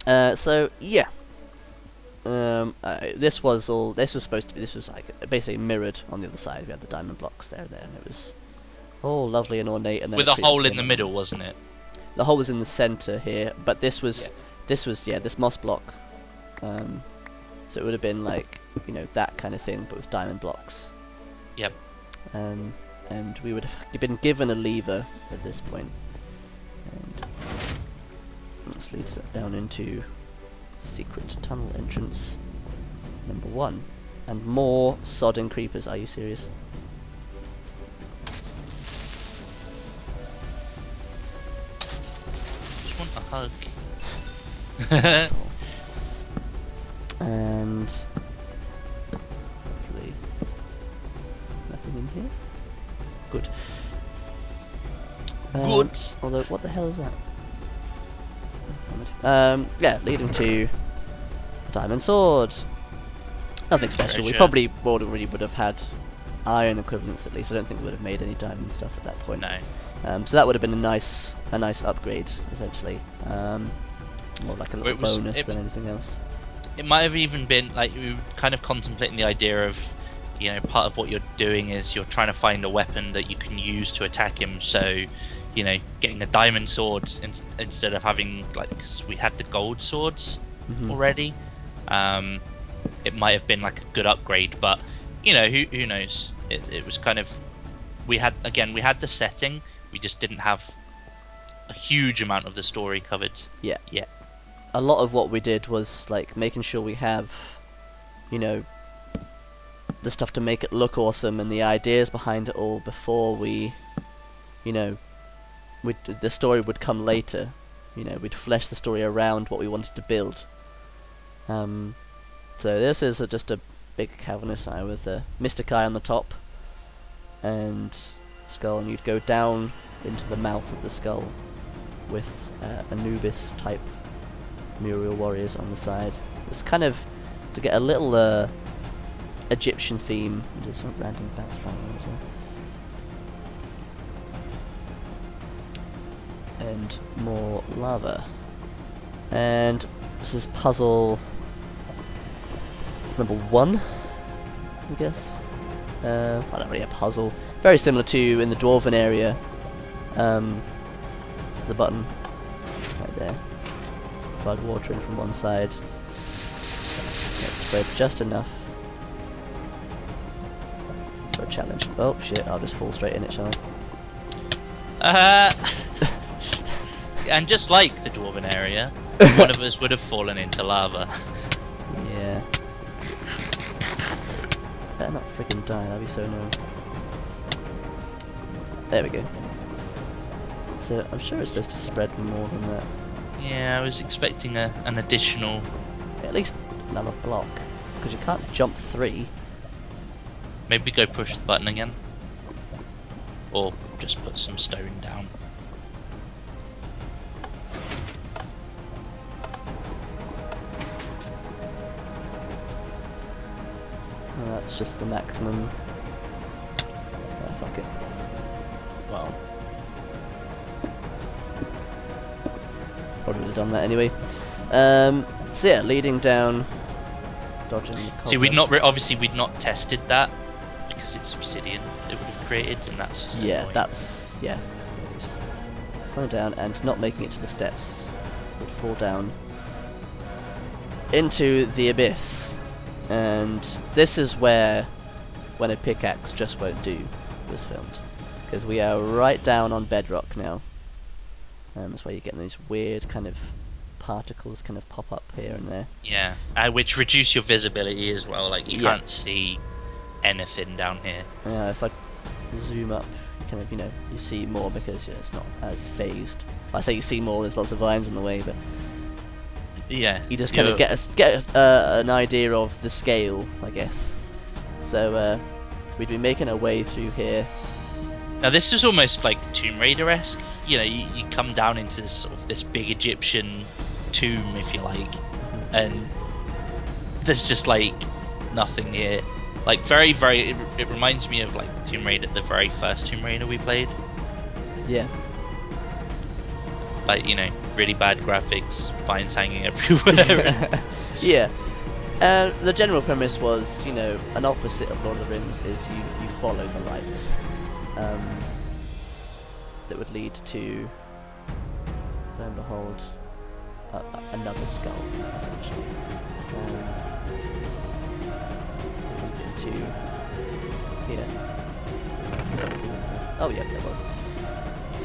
So yeah, this was all. This was supposed to be. This was like basically mirrored on the other side. We had the diamond blocks there, and it was all lovely and ornate. And then With a hole in the middle, wasn't it? The hole was in the center here, but this was this moss block. So it would have been like that kind of thing, but with diamond blocks. Yep. And we would have been given a lever at this point. And this leads us down into secret tunnel entrance number 1. And more sodden creepers. Are you serious? Just want a hug. And hopefully nothing in here. Good. Good. Although, what the hell is that? Yeah, leading to a diamond sword. Nothing special. We probably already would have had iron equivalents at least. I don't think we would have made any diamond stuff at that point. No. So that would have been a nice upgrade, essentially. More like a little bonus than anything else. It might have even been like you were kind of contemplating the idea of, part of what you're doing is you're trying to find a weapon that you can use to attack him. So, getting a diamond sword instead of having cause we had the gold swords already. It might have been like a good upgrade, but who knows? It was kind of we had the setting. We just didn't have a huge amount of the story covered. Yeah. Yeah. A lot of what we did was like making sure we have, the stuff to make it look awesome and the ideas behind it all before we, the story would come later. We'd flesh the story around what we wanted to build. So this is just a big cavernous eye with a mystic eye on the top and skull, and you'd go down into the mouth of the skull with Anubis type Muriel warriors on the side. It's kind of to get a little Egyptian theme. There's some random bats flying as well. And more lava. And this is puzzle number 1, I guess. Well, not really a puzzle. Very similar to in the dwarven area. There's a button right there. Flood water in from one side. Let's spread just enough for a challenge. Oh shit, I'll just fall straight in it, shall I? And just like the dwarven area, one of us would have fallen into lava. Yeah. Better not freaking die, that'd be so annoying. There we go. So I'm sure it's supposed to spread more than that. Yeah, I was expecting an additional... At least another block, because you can't jump 3. Maybe go push the button again. Or just put some stone down. Well, that's just the maximum. Oh, fuck it. Well... Probably would have done that anyway. So yeah, leading down, dodging the cobwebs. See, obviously we'd not tested that because it's obsidian it would have created, and that's just annoying. Falling down and not making it to the steps would fall down into the abyss, and this is where when a pickaxe just won't do was filmed, because we are right down on bedrock now. That's why you're getting these weird kind of particles kind of pop up here and there. Yeah, which reduce your visibility as well. Like you can't see anything down here. Yeah, if I zoom up, kind of you see more because it's not as phased. I say you see more. There's lots of vines in the way, but yeah, you just kind of get an idea of the scale, I guess. So we'd be making our way through here. Now this is almost like Tomb Raider-esque. You come down into this big Egyptian tomb, if you like, and there's just like nothing here. Like very, very. It reminds me of like Tomb Raider, the very first Tomb Raider we played. Yeah. like, you know, really bad graphics, vines hanging everywhere. Yeah. The general premise was, you know, an opposite of Lord of the Rings is you follow the lights that would lead to, lo and behold, another skull, essentially. Lead into here. Oh yeah, there was.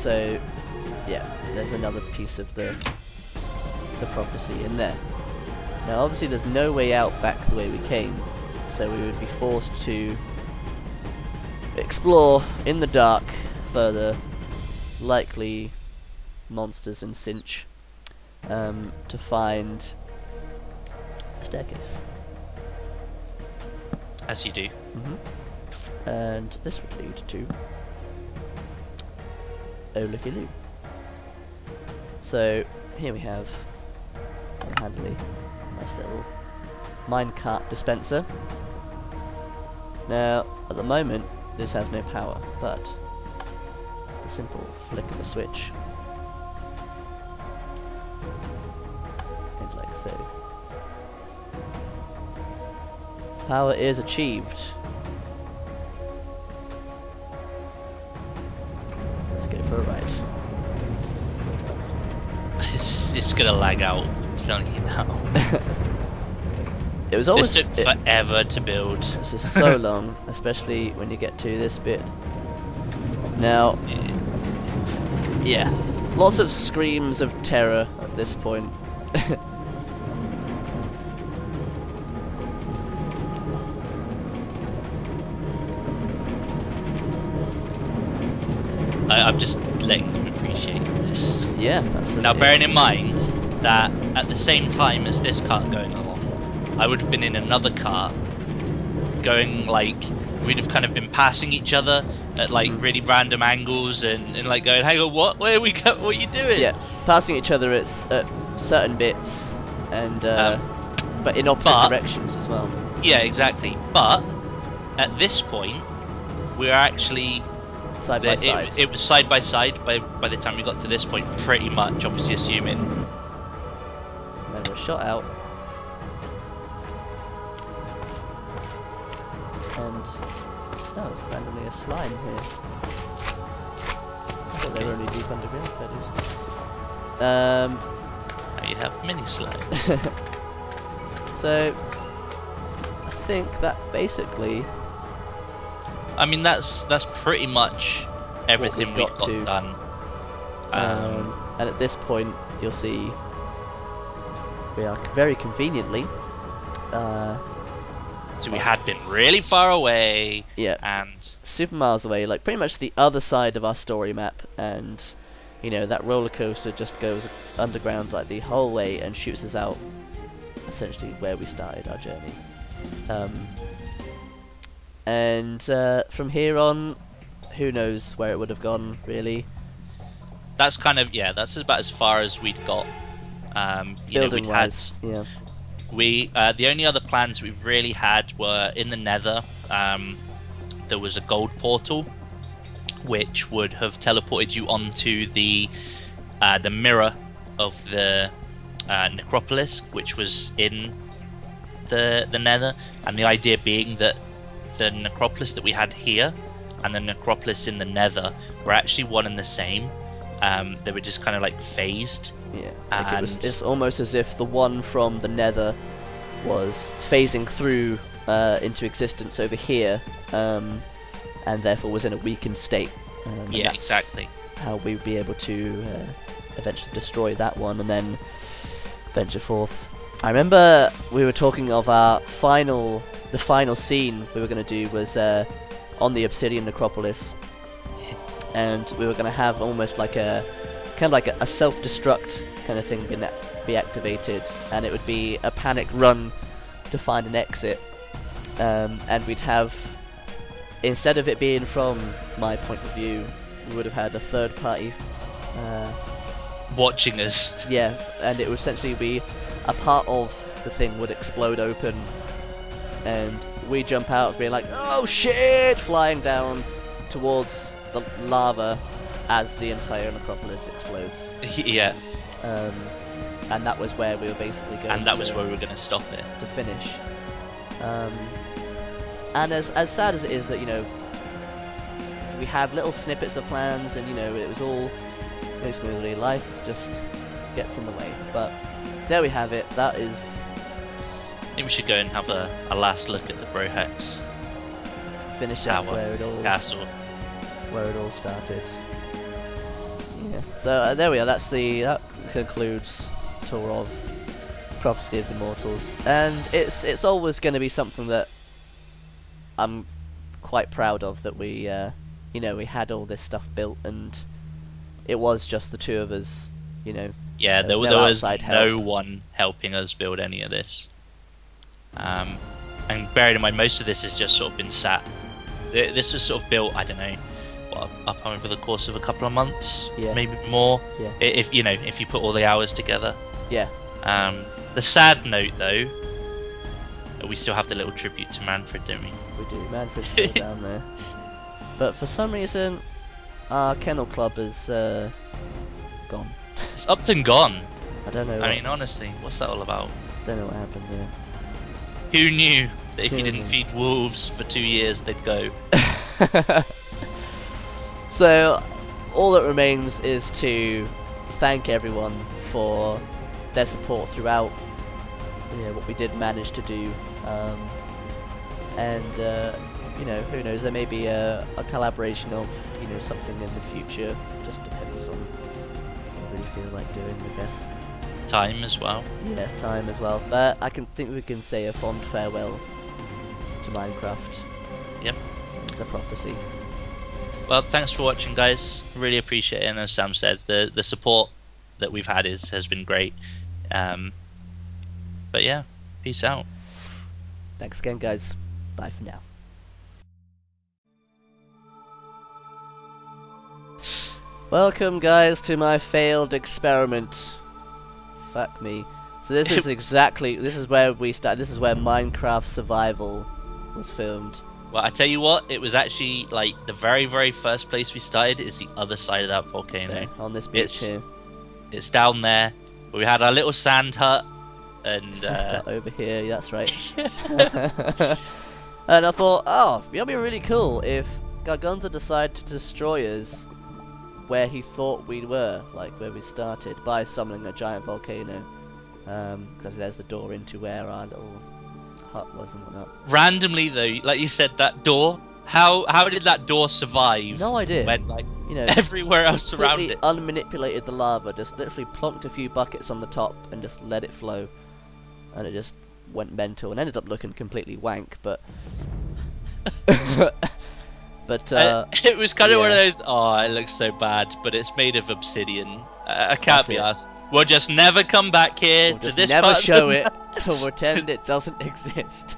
So, yeah, there's another piece of the prophecy in there. Now obviously there's no way out back the way we came, so we would be forced to explore in the dark further, likely monsters and cinch, to find a staircase. As you do. And this would lead to Oh Looky Loo. So here we have handily nice little minecart dispenser. Now at the moment this has no power, but with a simple flick of a switch, and like so, power is achieved. Let's go for a ride. It's gonna lag out, I'm telling you now. It was always this took forever to build. This is so long, especially when you get to this bit. Now, yeah, lots of screams of terror at this point. I'm just letting them appreciate this. Yeah, absolutely. Now, bearing in mind that at the same time as this cart going along, I would have been in another cart, going like, we'd have kind of been passing each other at like really random angles, and like going, hang on, what? Where are we go? What are you doing? Yeah, passing each other at certain bits, and but in opposite directions as well. Yeah, exactly. But at this point, we're actually side by side. It was side by side by the time we got to this point, pretty much. Obviously, assuming. And then we're shot out. And oh, randomly a slime here. I thought they were only deep underground feathers. Now you have mini slime. So I think that basically, I mean, that's pretty much everything we've got done. And at this point, you'll see we are very conveniently. So we had been really far away. Yeah. And super miles away, like pretty much the other side of our story map, and you know that roller coaster just goes underground like the whole way and shoots us out, essentially where we started our journey. And from here on, who knows where it would have gone, really. That's kind of, yeah, that's about as far as we'd got. Building wise, yeah. The only other plans we really had were in the Nether. There was a gold portal, which would have teleported you onto the mirror of the necropolis, which was in the Nether, and the idea being that the necropolis that we had here and the necropolis in the Nether were actually one and the same. They were just kind of like phased. Yeah, like it's almost as if the one from the Nether was phasing through into existence over here, and therefore was in a weakened state. Yeah, exactly. How we'd be able to eventually destroy that one and then venture forth. I remember we were talking of the final scene we were going to do was on the Obsidian Necropolis, and we were going to have almost like a kind of like a self-destruct kind of thing be activated, and it would be a panic run to find an exit, and we'd have, instead of it being from my point of view, we would have had a third party watching us. Yeah, and it would essentially be a part of the thing would explode open, and we jump out being like, oh shit, flying down towards the lava, as the entire necropolis explodes. Yeah. And that was where we were basically going. And that was where we were going to stop it. To finish. And as sad as it is that, you know, we had little snippets of plans, and, you know, it was all going smoothly. Life just gets in the way. But there we have it. That is... I think we should go and have a last look at the Brohex finish up where it all... castle. Where it all started. Yeah. So there we are. That concludes tour of Prophecy of Immortals, and it's always going to be something that I'm quite proud of, that we you know, we had all this stuff built, and it was just the two of us, you know. Yeah, there was no one helping us build any of this. And bearing in mind, most of this has just sort of been sat. This was sort of built, I don't know, up over the course of a couple of months, maybe more. Yeah. If you know, if you put all the hours together. Yeah. The sad note, though, we still have the little tribute to Manfred, don't we? We do. Manfred's still down there. But for some reason, our kennel club is gone. It's up and gone. I don't know. I mean, honestly, what's that all about? Don't know what happened there. Who knew that if you didn't feed wolves for 2 years, they'd go? So, all that remains is to thank everyone for their support throughout, you know, what we did manage to do, and you know, who knows, there may be a collaboration of, you know, something in the future. Just depends on what we really feel like doing, I guess. Time as well. Yeah, time as well. But I think we can say a fond farewell to Minecraft. Yep. The Prophecy. Well, thanks for watching, guys. Really appreciate it. And as Sam said, the support that we've had has been great. But yeah, peace out. Thanks again, guys. Bye for now. Welcome, guys, to my failed experiment. Fuck me. So this is this is where we start. This is where Minecraft Survival was filmed. Well, I tell you what, it was actually like the very, very first place we started is the other side of that volcano. Yeah, on this beach here. It's down there. We had our little sand hut, and over here. That's right. And I thought, oh, it'd be really cool if Gargunza decided to destroy us where he thought we were, like where we started, by summoning a giant volcano. Because there's the door into where our little hut was and whatnot. Randomly though, like you said, that door. How did that door survive? No idea. When, like, you know, everywhere else around it. Unmanipulated the lava, just literally plonked a few buckets on the top and just let it flow, and it just went mental and ended up looking completely wank. But but it was kind of one of those. Oh, it looks so bad, but it's made of obsidian. I can't be asked. We'll just never come back here we'll to just this. Never part show it. We'll pretend it doesn't exist.